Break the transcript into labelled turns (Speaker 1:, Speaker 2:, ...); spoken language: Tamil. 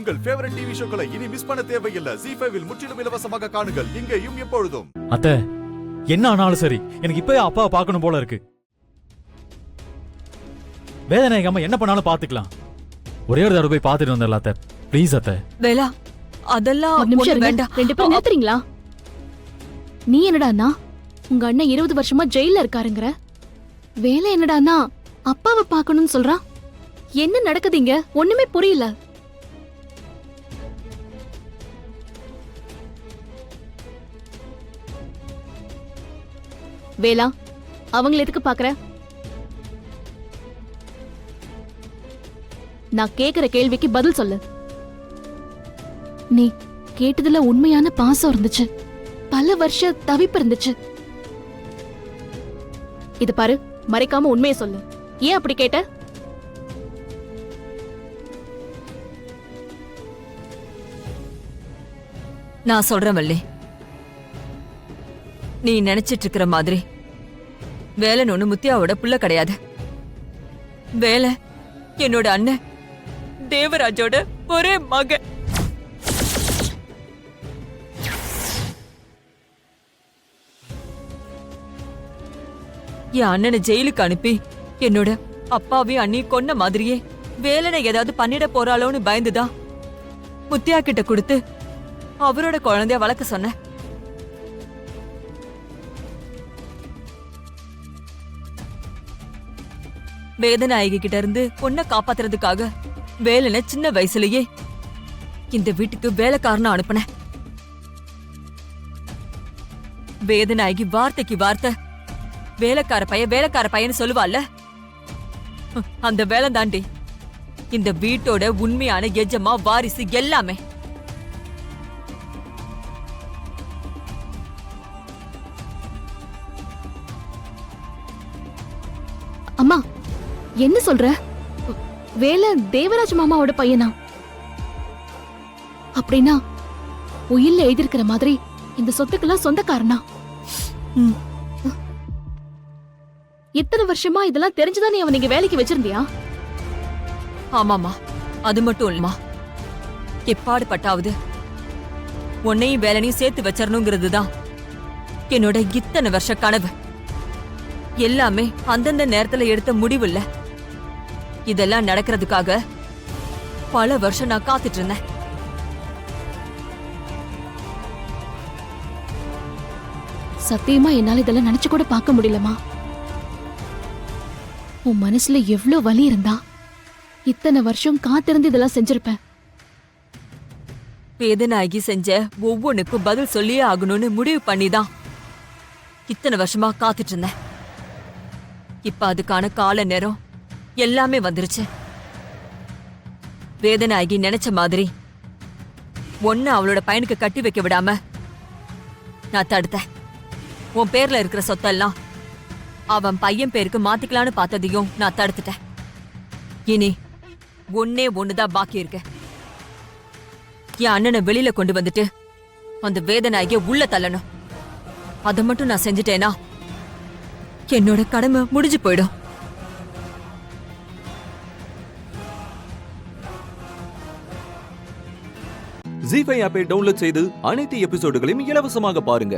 Speaker 1: உங்கள் ஃபேவரட் டிவி ஷோக்களை இனி மிஸ் பண்ண தேவையில்லை. ZEE5 இல் முற்றிலும் இலவசமாக காணுங்கள், இங்கேயும் எப்பொழுதும்.
Speaker 2: அத்தை, என்ன ஆனாலும் சரி, எனக்கு இப்பவே அப்பாவை பார்க்கணும் போல இருக்கு. வேதனைக்காம என்ன பண்ணாலும் பாத்துக்கலாம். ஒரே ஒரு தடவை போய் பாத்துட்டு வந்துடலாம் அத்தை. ப்ளீஸ் அத்தை.
Speaker 3: வேலா, அதெல்லாம் வேண்டாம்.
Speaker 4: 2 பேரும் நிறுத்துறீங்களா? நீ என்னடானா உங்க அண்ணன் 20 வருஷமா ஜெயில இருக்காருங்கற, வேலை என்னடானா அப்பாவை பார்க்கணும்னு சொல்றான். என்ன நடக்குதுங்க? ஒண்ணுமே புரியல. வேலா, அவங்கள எதுக்கு பாக்குற? நான் கேக்குற கேள்விக்கு பதில் சொல்லு. நீ கேட்டதுல உண்மையான பாசம் இருந்துச்சு, பல வருஷ தவிப்பு இருந்துச்சு. இது பாரு, மறைக்காம உண்மையை சொல்லு. ஏன் அப்படி கேட்ட?
Speaker 3: நான் சொல்றேன் வள்ளி, நீ நினைச்சிட்டு இருக்கிற மாதிரி வேலன் ஒண்ணு முத்தியாவோட புள்ள கிடையாது. வேலை என்னோட அண்ணன் தேவராஜோட ஒரே மக. என் அண்ணனை ஜெயிலுக்கு அனுப்பி என்னோட அப்பாவையும் அண்ணியும் கொன்ன மாதிரியே வேலனை ஏதாவது பண்ணிட போறாளோன்னு பயந்துதான் முத்தியா கிட்ட கொடுத்து அவரோட குழந்தைய வளர்க்க சொன்ன. வேதநாயகி கிட்ட இருந்து பொண்ணை காப்பாத்துறதுக்காக வேலனை சின்ன வயசுலயே இந்த வீட்டுக்கு வேலைக்காரன அனுப்புன. வேதநாயகி வார்த்தைக்கு வார்த்தை வேலைக்கார பையன்னு சொல்லுவாள்ல, அந்த வேலை தாண்டி இந்த வீட்டோட உண்மையான எஜமா வாரிசு எல்லாமே.
Speaker 4: அம்மா, என்ன சொல்ற? வேலை தேவராஜ் மாமாவோட பையனா? அப்படின்னா உயில்ல எழுதிருக்கிற மாதிரி இந்த சொத்துக்கெல்லாம் சொந்தக்காரனா? இத்தனை வருஷமா இதெல்லாம் தெரிஞ்சுதான் நீ அவன் இங்க வேலைக்கு வச்சிருந்தியா?
Speaker 3: ஆமாமா, அது மட்டும் இல்லமா, எப்பாடு பட்டாவது உன்னையும் வேலையும் சேர்த்து வச்சிடணுங்கிறதுதான் என்னோட இத்தனை வருஷ கனவு. எல்லாமே அந்தந்த நேரத்துல எடுத்த முடிவு இல்ல. இதெல்லாம் நடக்கிறதுக்காக பல வருஷம் நான் காத்துட்டு இருந்தேன்.
Speaker 4: சத்தியமா என்னால இதெல்லாம் நினைச்சு கூட பார்க்க முடியலமா. உன் மனசுல எவ்வளவு வலி இருந்தா இத்தனை வருஷம் காத்திருந்து இதெல்லாம் செஞ்சிருப்பேன்.
Speaker 3: வேதநாயகி செஞ்ச ஒவ்வொன்னுக்கும் பதில் சொல்லியே ஆகணும்னு முடிவு பண்ணிதான் இத்தனை வருஷமா காத்துட்டு இருந்தேன். இப்ப அதுக்கான கால நேரம் எல்லாமே வந்துருச்சு. வேதநாயகி நினைச்ச மாதிரி ஒன்னு அவளோட பையனுக்கு கட்டி வைக்க விடாம நான் தடுத்தேன். உன் பேர்ல இருக்கிற சொத்தெல்லாம் அவன் பையன் பேருக்கு மாத்திக்கலான்னு பார்த்ததையும் நான் தடுத்துட்டேன். இனி ஒன்னே ஒண்ணுதான் பாக்கி இருக்கு. என் அண்ணனை வெளியில கொண்டு வந்துட்டு அந்த வேதநாயகிய உள்ள தள்ளணும். அதை மட்டும் நான் செஞ்சுட்டேனா என்னோட கடமை முடிஞ்சு போயிடும்.
Speaker 5: ZEE5 ஆப்பை டவுன்லோட் செய்து அனைத்து எபிசோடுகளையும் இலவசமாக பாருங்க.